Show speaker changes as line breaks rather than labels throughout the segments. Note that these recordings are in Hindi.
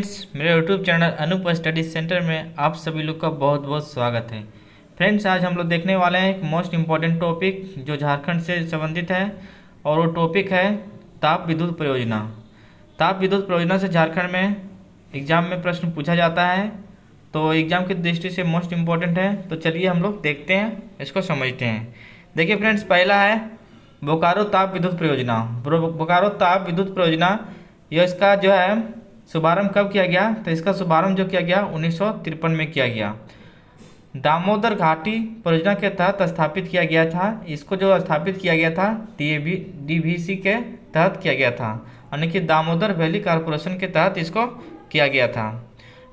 फ्रेंड्स, मेरे YouTube channel Anoop study centre में आप सभी लोग का बहुत बहुत स्वागत है। फ्रेंड्स, आज हम लोग देखने वाले हैं एक मोस्ट इम्पॉर्टेंट टॉपिक जो झारखंड से संबंधित है और वो टॉपिक है ताप विद्युत परियोजना। ताप विद्युत परियोजना से झारखंड में एग्ज़ाम में प्रश्न पूछा जाता है, तो एग्ज़ाम की दृष्टि से मोस्ट इम्पॉर्टेंट है। तो चलिए हम लोग देखते हैं, इसको समझते हैं। देखिए फ्रेंड्स, पहला है बोकारो ताप विद्युत परियोजना। बोकारो ताप विद्युत परियोजना, यह इसका जो है शुभारंभ कब किया गया? तो इसका शुभारंभ जो किया गया 1953 में किया गया। दामोदर घाटी परियोजना के तहत स्थापित किया गया था। इसको जो स्थापित किया गया था डीवीसी के तहत किया गया था, यानी कि दामोदर वैली कॉरपोरेशन के तहत इसको किया गया था।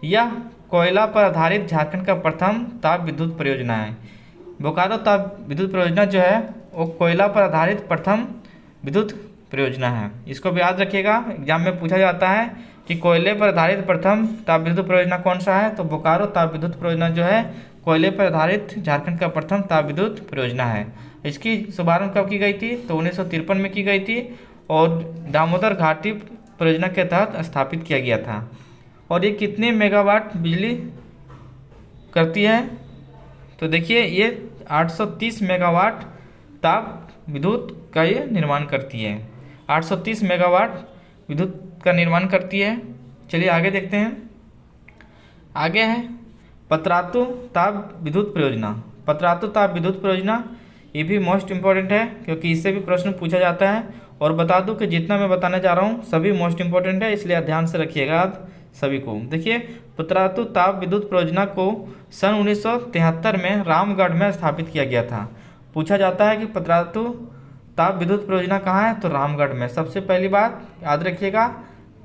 यह कोयला पर आधारित झारखंड का प्रथम ताप विद्युत परियोजना है। बोकारो ताप विद्युत परियोजना जो है वो कोयला पर आधारित प्रथम विद्युत परियोजना है। इसको भी याद रखिएगा, एग्जाम में पूछा जाता है कि कोयले पर आधारित प्रथम ताप विद्युत परियोजना कौन सा है? तो बोकारो ताप विद्युत परियोजना जो है कोयले पर आधारित झारखंड का प्रथम ताप विद्युत परियोजना है। इसकी शुभारंभ कब की गई थी? तो 1953 में की गई थी और दामोदर घाटी परियोजना के तहत स्थापित किया गया था। और ये कितने मेगावाट बिजली करती है? तो देखिए, ये 830 मेगावाट ताप विद्युत का ये निर्माण करती है। 830 मेगावाट विद्युत का निर्माण करती है। चलिए आगे देखते हैं। आगे है पतरातू ताप विद्युत परियोजना। पतरातू ताप विद्युत परियोजना ये भी मोस्ट इम्पॉर्टेंट है, क्योंकि इससे भी प्रश्न पूछा जाता है। और बता दूं कि जितना मैं बताने जा रहा हूँ सभी मोस्ट इम्पॉर्टेंट है, इसलिए ध्यान से रखिएगा सभी को। देखिए, पतरातू ताप विद्युत परियोजना को सन 1973 में रामगढ़ में स्थापित किया गया था। पूछा जाता है कि पतरातू ताप विद्युत परियोजना कहाँ है? तो रामगढ़ में। सबसे पहली बात याद रखिएगा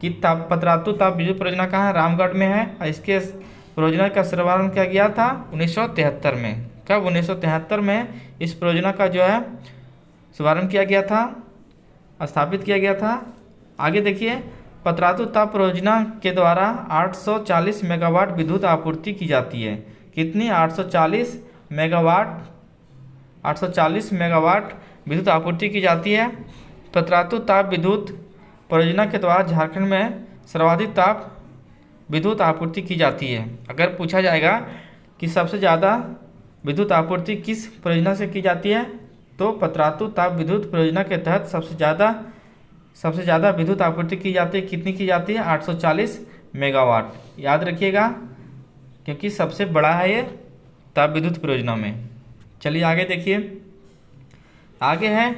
कि पतरातू ताप विद्युत परियोजना कहाँ है? रामगढ़ में है। और इसके परियोजना का शुभारंभ किया गया था 1973 में। कब? 1973 में इस परियोजना का जो है शुभारंभ किया गया था, स्थापित किया गया था। आगे देखिए, पतरातू ताप परियोजना के द्वारा 840 मेगावाट विद्युत आपूर्ति की जाती है। कितनी? 840 मेगावाट। 840 मेगावाट विद्युत आपूर्ति की जाती है। पतरातू ताप विद्युत परियोजना के द्वारा झारखंड में सर्वाधिक ताप विद्युत आपूर्ति की जाती है। अगर पूछा जाएगा कि सबसे ज़्यादा विद्युत आपूर्ति किस परियोजना से की जाती है, तो पतरातू ताप विद्युत परियोजना के तहत सबसे ज़्यादा विद्युत आपूर्ति की जाती है। कितनी की जाती है? 840 मेगावाट। याद रखिएगा, क्योंकि सबसे बड़ा है ये ताप विद्युत परियोजना में। चलिए आगे देखिए। आगे है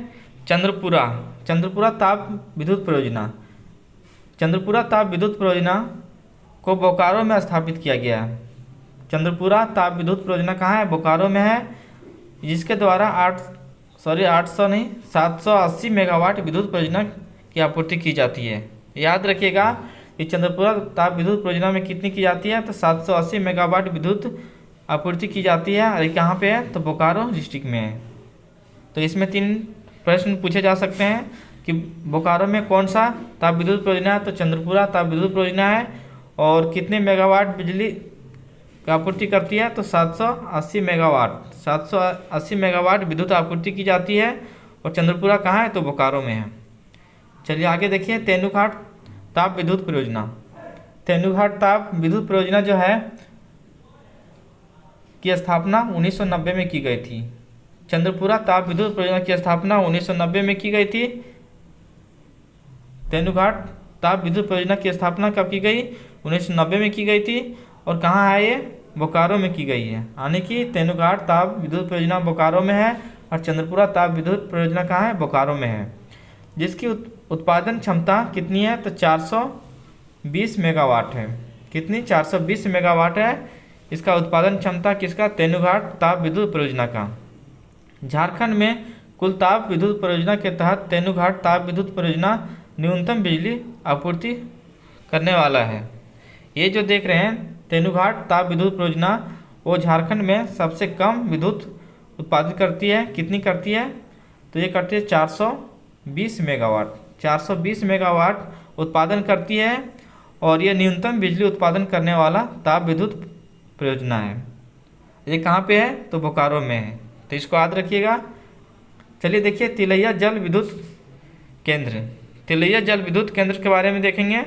चंद्रपुरा ताप विद्युत परियोजना। चंद्रपुरा ताप विद्युत परियोजना को बोकारो में स्थापित किया गया है। चंद्रपुरा ताप विद्युत परियोजना कहाँ है? बोकारो में है, जिसके द्वारा 780 मेगावाट विद्युत परियोजना की आपूर्ति की जाती है। याद रखिएगा कि चंद्रपुरा ताप विद्युत परियोजना में कितनी की जाती है? तो 780 मेगावाट विद्युत आपूर्ति की जाती है। और कहाँ पे है? तो बोकारो डिस्ट्रिक्ट में है। तो इसमें 3 प्रश्न पूछे जा सकते हैं कि बोकारो में कौन सा ताप विद्युत परियोजना है? तो चंद्रपुरा ताप विद्युत परियोजना है। और कितने मेगावाट बिजली की आपूर्ति करती है? तो 780 मेगावाट। 780 मेगावाट विद्युत आपूर्ति की जाती है। और चंद्रपुरा कहाँ है? तो बोकारो में है। चलिए आगे देखिए, तेनुघाट ताप विद्युत परियोजना। तेनुघाट ताप विद्युत परियोजना जो है की स्थापना 1990 में की गई थी। चंद्रपुरा ताप विद्युत परियोजना की स्थापना 1990 में की गई थी। तेनुघाट ताप विद्युत परियोजना की स्थापना कब की गई? 1990 में की गई थी। और कहाँ है ये? बोकारो में की गई है। यानी कि तेनुघाट ताप विद्युत परियोजना बोकारो में है और चंद्रपुरा ताप विद्युत परियोजना कहाँ है? बोकारो में है। जिसकी उत्पादन क्षमता कितनी है? तो 420 मेगावाट है। कितनी? 420 मेगावाट है इसका उत्पादन क्षमता। किसका? तेनुघाट ताप विद्युत परियोजना का। झारखंड में कुल ताप विद्युत परियोजना के तहत तेनुघाट ताप विद्युत परियोजना न्यूनतम बिजली आपूर्ति करने वाला है। ये जो देख रहे हैं तेनुघाट ताप विद्युत परियोजना, वो झारखंड में सबसे कम विद्युत उत्पादित करती है। कितनी करती है? तो ये करती है 420 मेगावाट। 420 मेगावाट उत्पादन करती है और ये न्यूनतम बिजली उत्पादन करने वाला ताप विद्युत परियोजना है। ये कहाँ पे है? तो बोकारो में है। तो इसको याद रखिएगा। चलिए देखिए, तिलैया जल विद्युत केंद्र। तिलैया जल विद्युत केंद्र के बारे में देखेंगे।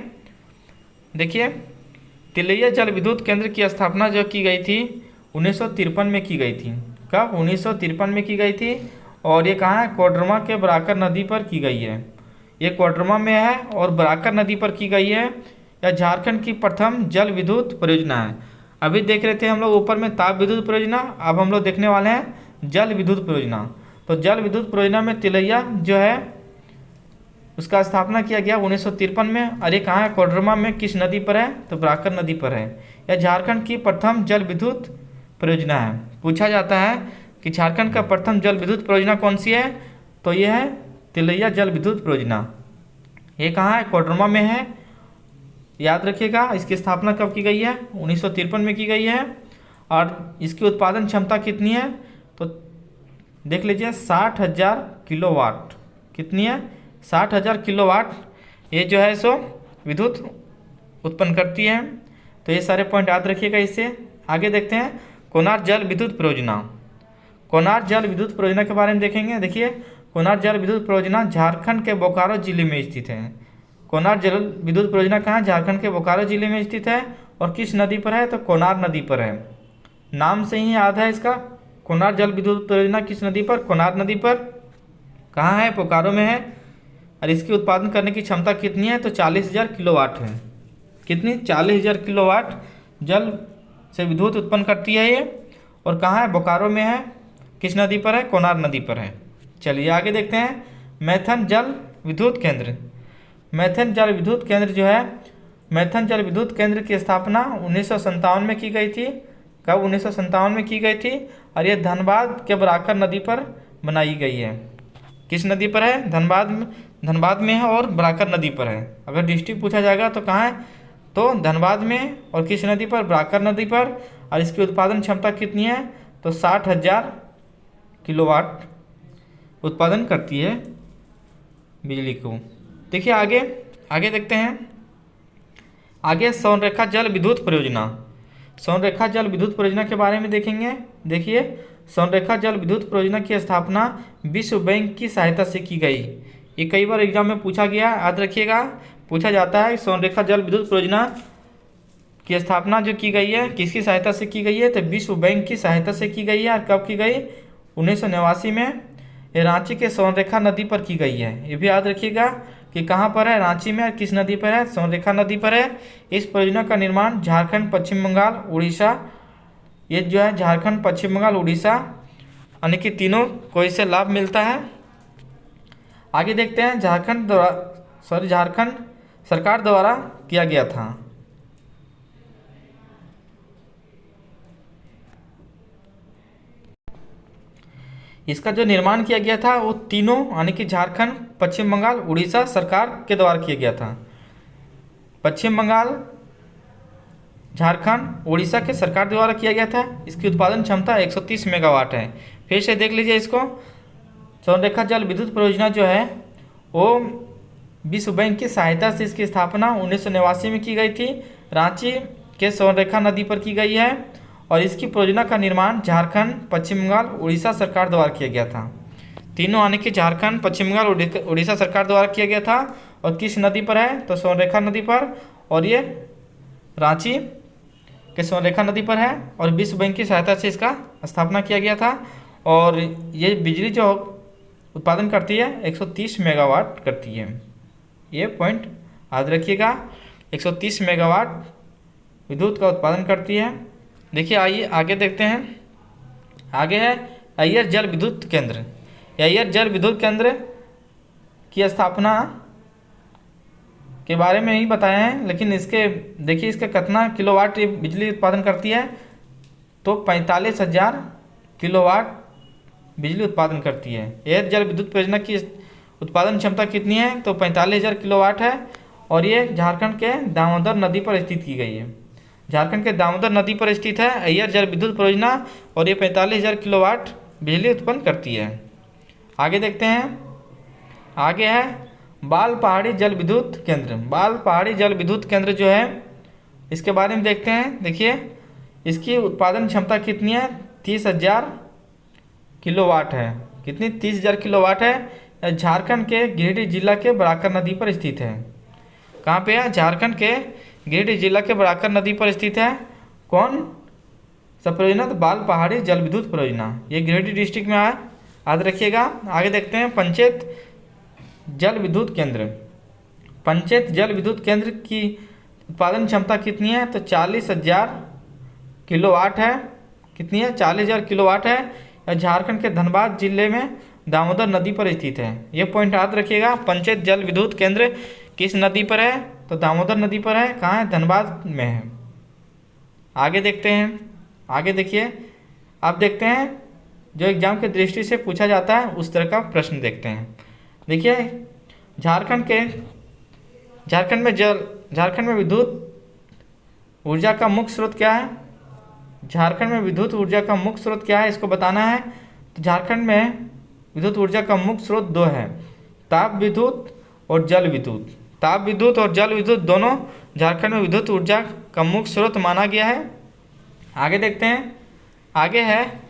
देखिए, तिलैया जल विद्युत केंद्र की स्थापना जो की गई थी 1953 में की गई थी। कब? 1953 में की गई थी। और ये कहाँ है? कोडरमा के बराकर नदी पर की गई है। ये कोडरमा में है और बराकर नदी पर की गई है। यह झारखंड की प्रथम जल विद्युत परियोजना है। अभी देख रहे थे हम लोग ऊपर में ताप विद्युत परियोजना, अब हम लोग देखने वाले हैं जल विद्युत परियोजना। तो जल विद्युत परियोजना में तिलैया जो है उसका स्थापना किया गया 1953 में। और ये कहाँ है? कोडरमा में। किस नदी पर है? तो बराकर नदी पर है। यह झारखंड की प्रथम जल विद्युत परियोजना है। पूछा जाता है कि झारखंड का प्रथम जल विद्युत परियोजना कौन सी है? तो ये है तिलैया जल विद्युत परियोजना। ये कहाँ है? कोडरमा में है। याद रखिएगा। इसकी स्थापना कब की गई है? 1953 में की गई है। और इसकी उत्पादन क्षमता कितनी है? तो देख लीजिए 60,000 किलोवाट। कितनी है? 60,000 किलोवाट ये जो है सो विद्युत उत्पन्न करती है। तो ये सारे पॉइंट याद रखिएगा। इससे आगे देखते हैं कोनार जल विद्युत परियोजना। कोनार जल विद्युत परियोजना के बारे में देखेंगे। देखिए कोनार जल विद्युत परियोजना झारखंड के बोकारो जिले में स्थित है। कोनार जल विद्युत परियोजना कहाँ? झारखंड के बोकारो जिले में स्थित है। और किस नदी पर है? तो कोनार नदी पर है। नाम से ही याद है इसका। कोनार जल विद्युत परियोजना किस नदी पर? कोनार नदी पर। कहाँ है? बोकारो में है। और इसकी उत्पादन करने की क्षमता कितनी है? तो 40,000 किलोवाट है। कितनी? 40,000 किलोवाट जल से विद्युत उत्पन्न करती है ये। और कहाँ है? बोकारो में है। किस नदी पर है? कोनार नदी पर है। चलिए आगे देखते हैं मैथन जल विद्युत केंद्र। मैथन जल विद्युत केंद्र जो है, मैथन जल विद्युत केंद्र की स्थापना 1957 में की गई थी। कब? 1957 में की गई थी। और ये धनबाद के बराकर नदी पर बनाई गई है। किस नदी पर है? धनबाद में है और बराकर नदी पर है। अगर डिस्ट्रिक्ट पूछा जाएगा तो कहाँ है? तो धनबाद में। और किस नदी पर? बराकर नदी पर। और इसकी उत्पादन क्षमता कितनी है? तो 60,000 किलोवाट उत्पादन करती है बिजली को। देखिए आगे देखते हैं। आगे स्वर्णरेखा जल विद्युत परियोजना। स्वर्णरेखा जल विद्युत परियोजना के बारे में देखेंगे। देखिए स्वर्णरेखा जल विद्युत परियोजना की स्थापना विश्व बैंक की सहायता से की गई। ये कई बार एग्जाम में पूछा गया, याद रखिएगा। पूछा जाता है स्वर्णरेखा जल विद्युत परियोजना की स्थापना जो की गई है किसकी सहायता से की गई है? तो विश्व बैंक की सहायता से की गई है। और कब की गई? 1989 में। ये रांची के स्वर्णरेखा नदी पर की गई है। ये भी याद रखिएगा कि कहाँ पर है? रांची में। किस नदी पर है? स्वर्णरेखा नदी पर है। इस परियोजना का निर्माण झारखंड, पश्चिम बंगाल, उड़ीसा, ये जो है झारखंड, पश्चिम बंगाल, उड़ीसा यानी कि तीनों को इससे लाभ मिलता है। आगे देखते हैं झारखंड सरकार द्वारा किया गया था। इसका जो निर्माण किया गया था वो तीनों यानी कि झारखंड, पश्चिम बंगाल, उड़ीसा सरकार के द्वारा किया गया था। पश्चिम बंगाल, झारखंड, उड़ीसा के सरकार द्वारा किया गया था। इसकी उत्पादन क्षमता 130 मेगावाट है। फिर से देख लीजिए इसको। स्वर्णरेखा जल विद्युत परियोजना जो है वो विश्व बैंक की सहायता से इसकी स्थापना 1989 में की गई थी। रांची के स्वर्णरेखा नदी पर की गई है। और इसकी परियोजना का निर्माण झारखंड, पश्चिम बंगाल, उड़ीसा सरकार द्वारा किया गया था। तीनों यानी कि झारखंड, पश्चिम बंगाल, उड़ीसा सरकार द्वारा किया गया था। और किस नदी पर है? तो स्वर्णरेखा नदी पर। और ये रांची के स्वर्णरेखा नदी पर है। और विश्व बैंक की सहायता से इसका स्थापना किया गया था। और ये बिजली जो उत्पादन करती है 130 मेगावाट करती है। ये पॉइंट याद रखिएगा। 130 मेगावाट विद्युत का उत्पादन करती है। देखिए आइए आगे देखते हैं। आगे है अय्यर जल विद्युत केंद्र। अय्यर जल विद्युत केंद्र की स्थापना के बारे में ही बताया है, लेकिन इसके देखिए इसका कितना किलोवाट ये बिजली उत्पादन करती है? तो 45,000 किलोवाट बिजली उत्पादन करती है। अय्यर जल विद्युत परियोजना की उत्पादन क्षमता कितनी है? तो 45,000 किलोवाट है। और ये झारखंड के दामोदर नदी पर स्थित की गई है। झारखंड के दामोदर नदी पर स्थित है अय्यर जल विद्युत परियोजना। और ये 45,000 किलोवाट बिजली उत्पन्न करती है। आगे देखते हैं। आगे है बाल पहाड़ी जल विद्युत केंद्र। बाल पहाड़ी जल विद्युत केंद्र जो है इसके बारे में देखते हैं। देखिए इसकी उत्पादन क्षमता कितनी है? 30,000 किलोवाट है। कितनी? 30,000 किलोवाट है। झारखंड के गिरिडीह जिला के बराकर नदी पर स्थित है। कहाँ पे है? झारखंड के गिरिडीह जिला के बराकर नदी पर स्थित है कौन सा परियोजना? तो बाल पहाड़ी जल विद्युत परियोजना, ये गिरिडीह डिस्ट्रिक्ट में है, याद रखिएगा। आगे देखते हैं पंचायत जल विद्युत केंद्र। पंचायत जल विद्युत केंद्र की उत्पादन क्षमता कितनी है? तो 40,000 किलोवाट है। कितनी है? 40,000 किलोवाट है। और झारखंड के धनबाद जिले में दामोदर नदी पर स्थित है। ये पॉइंट याद रखिएगा। पंचायत जल विद्युत केंद्र किस नदी पर है? तो दामोदर नदी पर है। कहाँ है? धनबाद में है। आगे देखते हैं, आगे देखिए, अब देखते हैं जो एग्जाम की दृष्टि से पूछा जाता है उस तरह का प्रश्न देखते हैं। देखिए झारखंड में विद्युत ऊर्जा का मुख्य स्रोत क्या है? झारखंड में विद्युत ऊर्जा का मुख्य स्रोत क्या है, इसको बताना है। तो झारखंड में विद्युत ऊर्जा का मुख्य स्रोत दो है, ताप विद्युत और जल विद्युत। ताप विद्युत और जल विद्युत दोनों झारखंड में विद्युत ऊर्जा का मुख्य स्रोत माना गया है। आगे देखते हैं, आगे है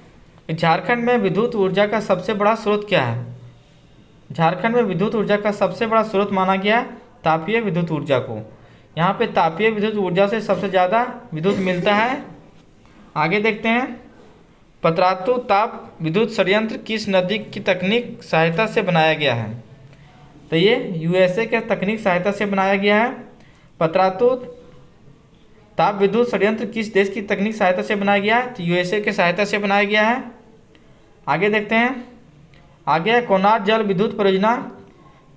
झारखंड में विद्युत ऊर्जा का सबसे बड़ा स्रोत क्या है? झारखंड में विद्युत ऊर्जा का सबसे बड़ा स्रोत माना गया है तापीय विद्युत ऊर्जा को। यहाँ पे तापीय विद्युत ऊर्जा से सबसे ज़्यादा विद्युत मिलता है। आगे देखते हैं, पतरातू ताप विद्युत संयंत्र किस नदी की तकनीक सहायता से बनाया गया है? तो ये यूएसए के तकनीक सहायता से बनाया गया है। पतरातू ताप विद्युत संयंत्र किस देश की तकनीक सहायता से बनाया गया है? तो यूएसए के सहायता से बनाया गया है। आगे देखते हैं, आगे है कोनार जल विद्युत परियोजना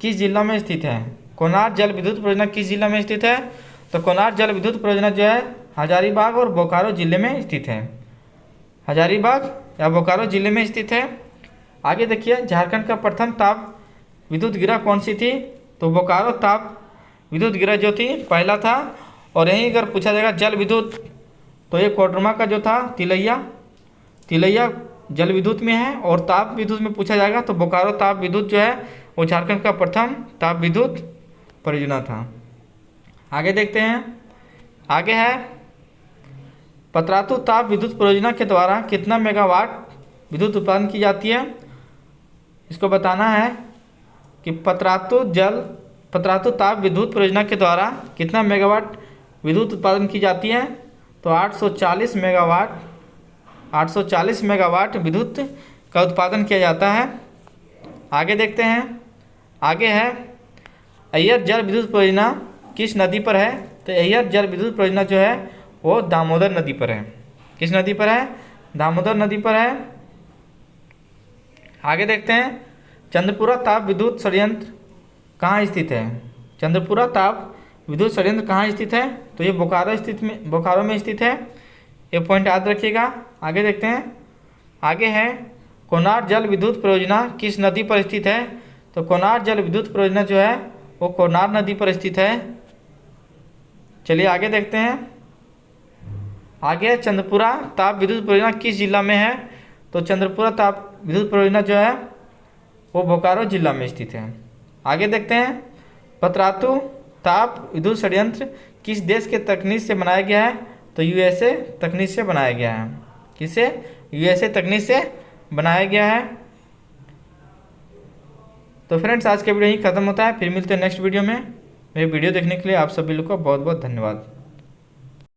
किस जिला में स्थित है? कोनार जल विद्युत परियोजना किस जिला में स्थित है? तो कोनार जल विद्युत परियोजना जो है हजारीबाग और बोकारो जिले में स्थित है। हजारीबाग या बोकारो जिले में स्थित है। आगे देखिए, झारखंड का प्रथम ताप विद्युत गिरा कौन सी थी? तो बोकारो ताप विद्युत गिरा जो थी पहला था। और यहीं अगर पूछा जाएगा जल विद्युत, तो ये कोडरमा का जो था तिलैया जल विद्युत में है। और ताप विद्युत में पूछा जाएगा तो बोकारो ताप विद्युत जो है वो झारखंड का प्रथम ताप विद्युत परियोजना था। आगे देखते हैं, आगे है पतरातू ताप विद्युत परियोजना के द्वारा कितना मेगावाट विद्युत उत्पादन की जाती है? इसको बताना है कि पतरातू ताप विद्युत परियोजना के द्वारा कितना मेगावाट विद्युत उत्पादन की जाती है? तो 840 मेगावाट विद्युत का उत्पादन किया जाता है। आगे देखते हैं, आगे है अय्यर जल विद्युत परियोजना किस नदी पर है? तो अय्यर जल विद्युत परियोजना जो है वो दामोदर नदी पर है। किस नदी पर है? दामोदर नदी पर है। आगे देखते हैं, चंद्रपुरा ताप विद्युत संयंत्र कहाँ स्थित है? चंद्रपुरा ताप विद्युत संयंत्र कहाँ स्थित है? तो ये बोकारो में स्थित है। ये पॉइंट याद रखिएगा। आगे देखते हैं, आगे है कोनार जल विद्युत परियोजना किस नदी पर स्थित है? तो कोनार जल विद्युत परियोजना जो है वो कोनार नदी पर स्थित है। चलिए आगे देखते हैं, आगे चंद्रपुरा ताप विद्युत परियोजना किस जिला में है? तो चंद्रपुरा ताप विद्युत परियोजना जो है वो बोकारो जिला में स्थित है। आगे देखते हैं, पतरातू ताप विद्युत संयंत्र किस देश के तकनीक से बनाया गया है? तो यूएसए तकनीक से बनाया गया है। किससे? यूएसए तकनीक से बनाया गया है। तो फ्रेंड्स, आज का वीडियो यहीं खत्म होता है। फिर मिलते हैं नेक्स्ट वीडियो में। मेरे वीडियो देखने के लिए आप सभी लोग का बहुत बहुत धन्यवाद।